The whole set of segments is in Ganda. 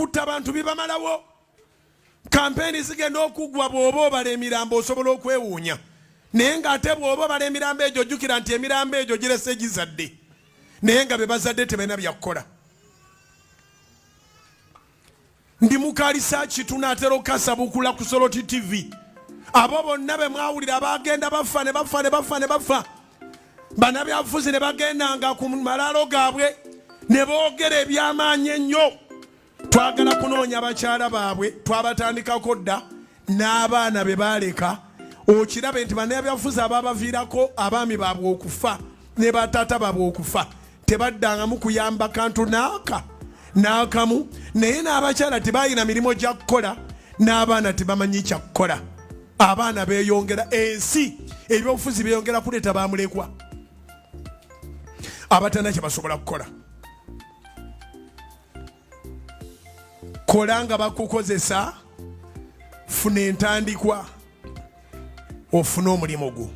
kutta abantu bibamalawo. Kampeni zigenda okugwa bw'oba obala emirambo osobola okwewuunya. Naye ng'ate bw'oba obala emirambo egyo ojjukira nti emirambo egyo girese gizadde. Naye nga be bazadde tebalina byakukola. Ndi mukalisaaki tunaatera okukasabukula ku Soloti TV. Abo bonna be mwawulira abagenda bafa ne bafa. Bannabyabufuzi ne bagendanga ku malaalo gaabwe ne boogera eby'amaanyi ennyo. Twagala kunoonya bakyala baabwe twabatandikako dda n'abaana be baaleka. Okirabe nti bannabyabufuzi ababaviirako abaami baabwe okufa ne bataata baabwe okufa tebaddangamu kuyamba kantu n'akamu. Naye n'abakyala tebalina mirimu gya kukola n'abaana tebamanyi kya kukola. Abaana beeyongera, ensi ebyobufuzi beeyongera kuleeta bamulekwa abatana kye basobola kukola. Kola nga bakukozesa, funa entandikwa ofune omulimu gwo.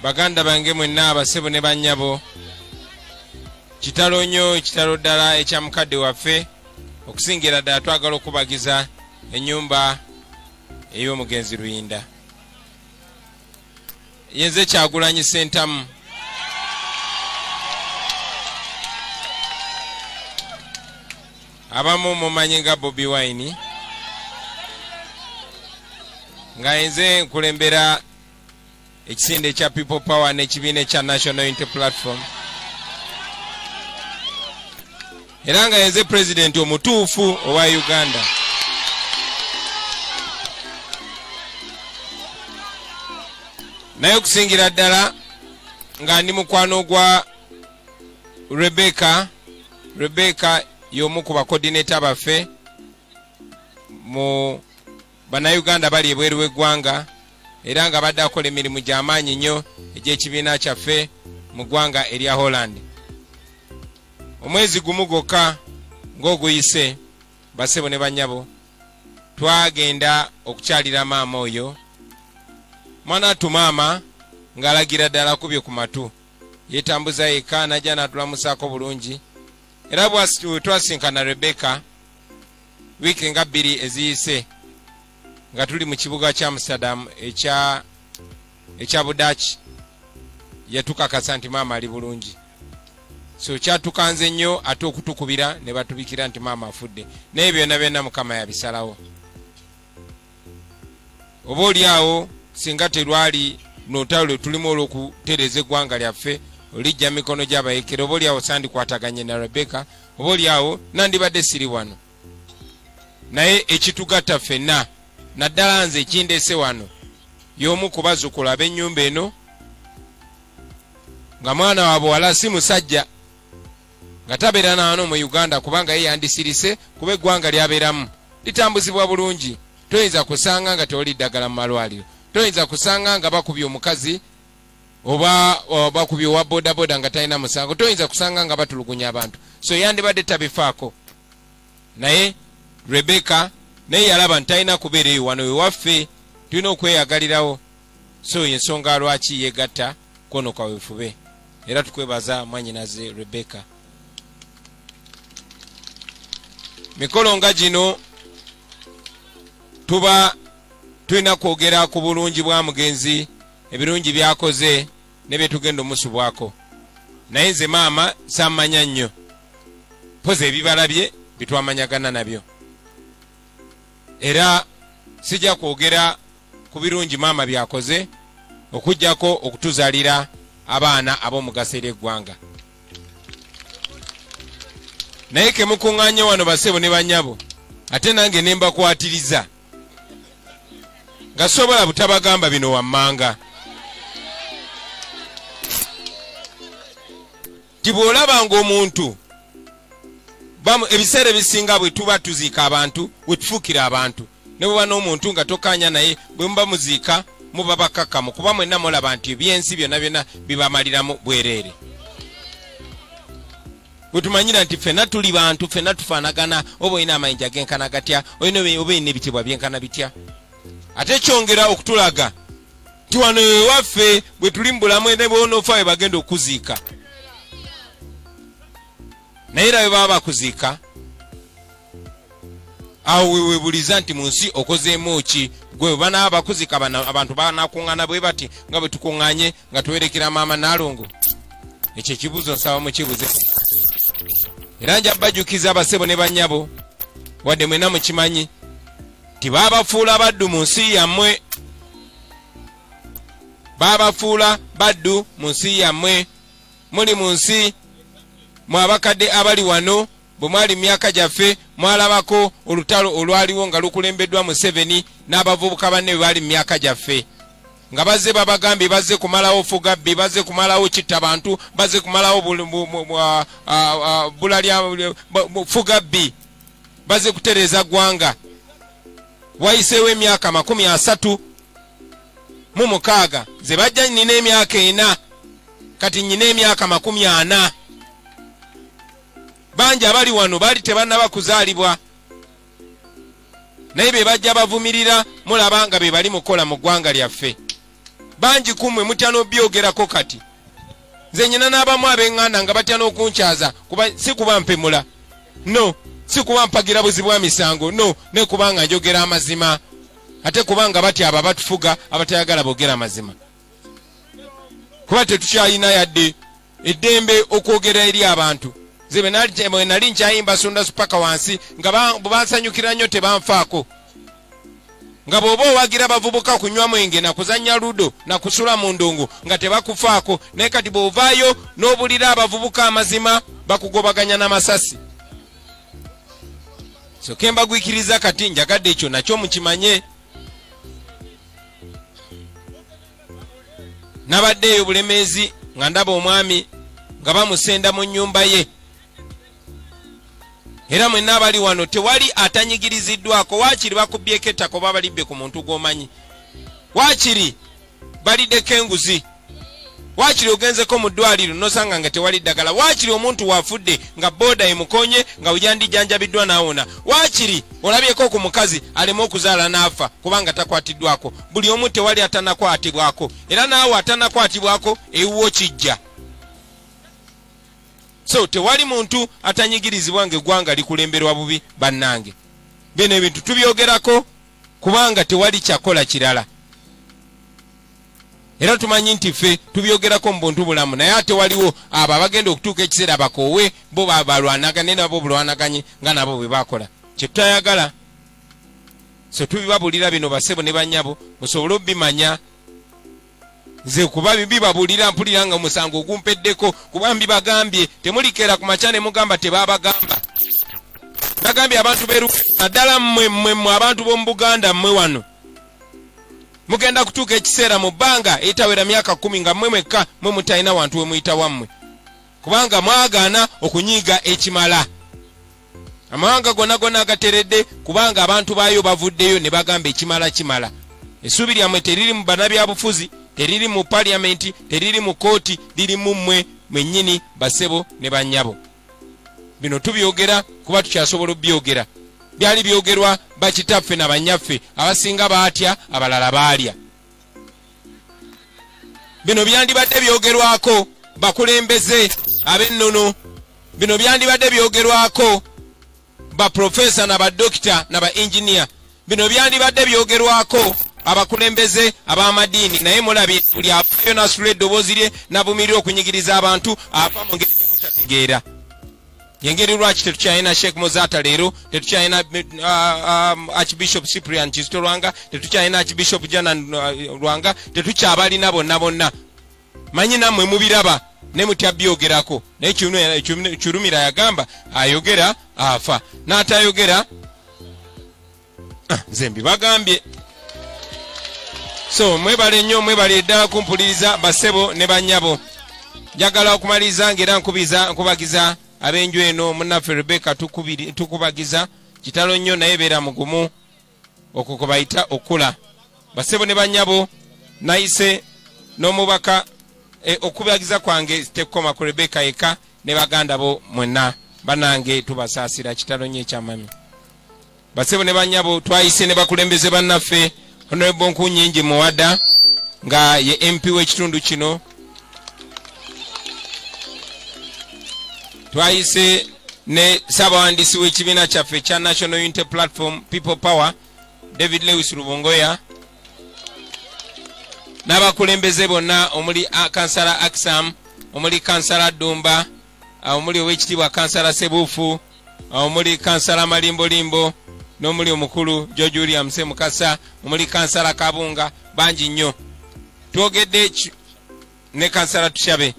Baganda bange mwenna abasebo ne bannyabo, kitalo nnyo, kitalo ddala ekya mukadde waffe. Okusingira ddala twagala okubagiza ennyumba ey'omugenzi Luyinda. Yenze Kyagulanyi Ssentamu. Abamu mumanyi nga Bobiwine. Nga yenze nkulembera ekisinde ekya People Power n'ekibiina ekya National Unity Platform. Era nga yenze President omutuufu owa Uganda. Naye okusingira ddala nga ndi mukwano gwa Rebecca y'omu ku bacoordinator baffe mu bannayuganda bali ebweru w'eggwanga, era nga badde akola emirimu gy'amaanyi nnyo egy'ekibiina kyaffe mu ggwanga erya Holland. Omwezi gumu gwokka ng'oguyise, basebo ne bannyabo, twagenda okukyalira maama oyo. Mwana tumaama ng'alagira ddala kubye ku matu, yeetambuza yekka najja n'atulamusaako bulungi. Era twasinkana Rebecca wiiki nga 2 eziyise nga tuli mu kibuga kya Amsterdam ekya Budaki. Yatukakasa nti maama ali bulungi. So kyatukanze nnyo ate okutukubira ne batubikira nti maama afudde. Naye byonna Mukama yabisalawo. Oba oliawo singa terwali n'otalo tulimu olw'okutereeza eggwanga lyaffe olijja mikono gy'abayekera, oba oliawo sandikwataganye na Rebecca, oba oliawo nandibadde siri wano. Naye ekitugatta ffenna naddala nze ekindeese wano y'omu ku bazzukulu ab'ennyumba eno nga mwana wa buwala si musajja, nga tabeera naano mu Uganda kubanga ye yandisirise kuba eggwanga ly'abeeramu litambuzibwa bulungi. Toyinza kusanga nga tewali ddagala mu malwaliro, toyinza kusanga nga bakubye omukazi oba bakubye owa bodaboda nga talina musango, toyinza kusanga nga batulugunya abantu. So yandibadde tabifaako. Naye Rebecca naye yalaba nti talina kubeera eyo wano ewaffe, tulina okweyagalirawo. So ensonga lwaki yeegatta kono kaweefube. Era tukwebaza mwannyinaze Rebecca. Mikolo nga gino tuba tulina kwogera ku bulungi bwa mugenzi, ebirungi byakoze ne bye tugenda omusubwako. Naye nze maama sammanya nnyo, poza ebibala bye bitwamanyagana nabyo. Era sijja kwogera ku birungi maama byakoze okujjako okutuzaalira abaana ab'omugaso eri eggwanga. Naye ke mukuŋŋaanye wano basebo ne bannyabo, ate nange ne mbakwatiriza nga sobola butabagamba bino wammanga. Tibwolabanga omuntu ebiseera ebisinga bwe tuba tuziika abantu we tufuukira abantu, ne bweba n'omuntu nga tokkaanya naye bwe muba muziika muba bakakkamu kuba mwenna mulaba nti ebyensi byonna bibamaliramu bwereere. Bwe tumanyira nti ffenna tuli bantu, ffenna tufaanagana, oba olina amayinja genkana gatya, oba olina ebitibwa byenkana bitya. Ate kyongera okutulaga nti wano ewaffe bwe tuli mu bulamu ne bwonoofa we bagenda okuziika. naye era bwe baba bakuziika awo wewebuliza nti mu nsi okozeemu ki gwe banaaba bakuziika abantu banakuŋŋaana bwe bati nga bwe tukuŋŋaanye nga tuwerekera maama Naalongo. Ekyo ekibuuzo nsaba mukibuze. Era nja bajukiza abasebo ne bannyabo wadde mwena mukimanyi ti baabafuula baddu mu nsi yammwe, baabafuula baddu mu nsi yammwe. Muli mu nsi mwe abakadde abali wano bwe mwali mu myaka gyaffe mwalabako olutalo olwaliwo nga lukulembeddwa Museveni n'abavubuka banne bwe bali mu myaka gyaffe nga bazze babagambye bazze kumalawo fugabbi, bazze kumalawo kitta bantu, bazze kumalawo bulalya fugabbi, bazze kutereeza ggwanga. Wayiseewo emyaka 36 ze bajja nina emyaka 4 kati nyina emyaka 40. Bangi abali wano baali tebannaba kuzaalibwa naye be bajja bavumirira mulaba nga be bali mukola mu ggwanga lyaffe. Bangi kumwe mutya n'obyogerako kati. Nze nyina n'abamu ab'eŋŋanda nga batya n'okunkyaza si kuba mpemula, no, si kuba mpagira buzi bwa misango, no, ne kubanga njogera amazima, ate kubanga batya abo abatufuga abatayagala boogera amazima. Kuba tetukyalina yadde eddembe okwogera eri abantu. Nze bwe nali nkyayimba sunda supaka wansi nga bwe bansanyukira nnyo tebanfaako. Nga bw'oba owagira bavubuka kunywa mwenge na kuzannya ludo na kusula mu ndongo nga tebakufaako, naye kati bw'ovaayo n'obulira abavubuka amazima bakugobaganya n'amasasi. So kembagwikiriza kati njagadde ekyo nakyo mukimanye. Nabaddeeyo Bulemeezi nga ndaba omwami nga bamusenda mu nnyumba ye. Era mwenna abali wano tewali atanyigiriziddwako, waakiri bakubyeko ettako oba balibbe ku muntu gw'omanyi, waakiri baliddeko enguzi, waakiri ogenzeko mu ddwaliro nosanga nga tewali ddagala, waakiri omuntu wafudde nga booda emukonye nga ujandijjanjabiddwa n'awona, waakiri olabyeko ku mukazi aleme okuzaala n'afa kubanga takwatiddwako. Buli omu tewali atanakwatibwako, era naawe atanakwatibwako ewuwo kijja. So tewali muntu atanyigirizibwa ng'eggwanga likulemberwa bubi bannange. Bino ebintu tubyogerako kubanga tewali kyakola kirala. Era tumanyi nti ffe tubyogerako mu buntu bulamu, naye ate waliwo abo abagenda okutuuka ekiseera bakoowe bo balwanagane nabo bulwanaganye nga nabo bwe bakola kye tutayagala. So tubibabulira bino basebo ne bannyabo musobole obbimanya. Nze kuba bibabuulira mpulira nga omusango ogumpeddeko kuba mbibagambye. Temulikeera ku makya ne mugamba tebabagamba. Nagambye abantu beeru naddala mmwe abantu b'omu Buganda mmwe wano mugenda kutuuka ekiseera mu bbanga etawera myaka 10 nga mmwe mwekka mwe mutalina wantu we muyita wammwe kubanga mwagaana okunyiiga ekimala. Amawanga gonna agateredde kubanga abantu baayo bavuddeyo ne bagamba ekimala kimala. Essuubi lyammwe teriri mu bannabyabufuzi, teriri mu parliamenti, teriri mu kooti, liri mu mmwe mwennyini basebo ne bannyabo. Bino tubyogera kuba tukyasobola obyogera. Byali byogerwa bakitaffe na bannyaffe abasinga baatya abalala baalya. Bino byandibadde byogerwako bakulembeze ab'ennono. Bino byandibadde byogerwako ba profesa na ba dokita na ba engineer. Bino byandibadde byogerwako abakulembeze ab'amadiini, naye mulabye buli afayo n'asula eddoboozi lye n'avumirira okunyigiriza abantu afa mu ngeri gye mutategeera. Yengeri lwaki tetukyalina Sheikh Mozata leero, tetukyalina Archbishop Cyprian Kizito Lwanga, tetukyalina Archbishop Janan Lwanga, tetukyabalina bonna. Manyi nammwe mubiraba ne mutya byogerako, naye Kirumira yagamba ayogera afa, n'atayogera nze mbibagambye. So mwebale nnyo, mwebale ddala kumpuliriza basebo ne bannyabo. Njagala okumaliza ngera nkubagiza ab'enju eno munnaffe Rebecca tukubagiza kitalo nnyo naye beera mugumu okwo kwe bayita okula. Basebo ne bannyabo nayise n'omubaka okubagiza kwange tekukoma ku Rebecca yekka ne baganda bo mwenna banange tubasaasira kitalo nnyo ekyamami. Basebo ne bannyabo twayise ne bakulembeze bannaffe Honorable Nkunyingi Muwada nga ye MP w'ekitundu kino. Twayise ne ssaabawandiisi w'ekibiina kyaffe ekya National Unity Platform People Power David Lewis Rubongoya n'abakulembeze bonna omuli kansala Aksam, omuli kansala Dumba, omuli ow'ekitiibwa kansala Sebuufu, omuli kansala Malimbolimbo, n'omuli omukulu George William Mukasa, omuli kansala Kabunga, bangi nnyo. Twogedde ne kansala Tushabe.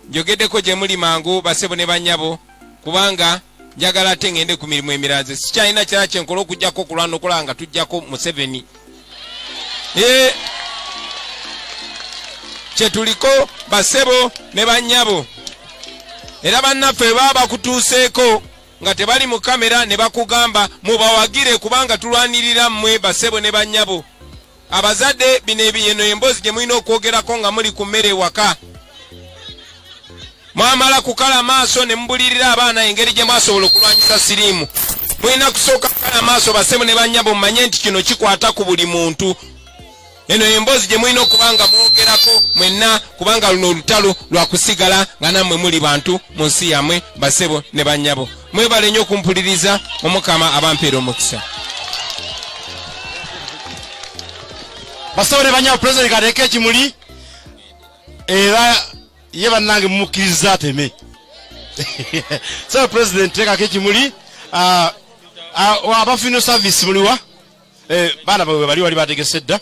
Njogeddeko gye muli mangu basebo ne bannyabo kubanga njagala ate ngende ku mirimu emirala. Sikyalina kirala kye nkola okuggyako okulwana okulanga tujjako Museveni. Kye tuliko basebo ne bannyabo. Era bannaffe baba bakutuuseeko nga tebali mu kamera ne bakugamba mubawagire kubanga tulwanirira mmwe basebo ne bannyabo. Abazadde bino eno emboozi gye mulina okwogerako nga muli ku mmere waka. Mwamala kukala maaso ne mbulirira abaana engeri gye mwasobola okulwanyisa siriimu. Mulina kusooka kukala maaso basebo ne bannyabo mmanye nti kino kikwata ku buli muntu. Eno emboozi gye mulina okubanga mwogerako mwenna kubanga luno olutalo lwa kusigala nga nammwe muli bantu mu nsi yammwe basebo ne bannyabo. Mwebale nnyo okumpuliriza, Omukama abampeera omukisa. Basebo ne bannyabo President kateeka ekimuli era ye bannange mumukkiriza ateme. So President teekako ekimuli aba funeral service muliwa baana bwe bali bategesedda.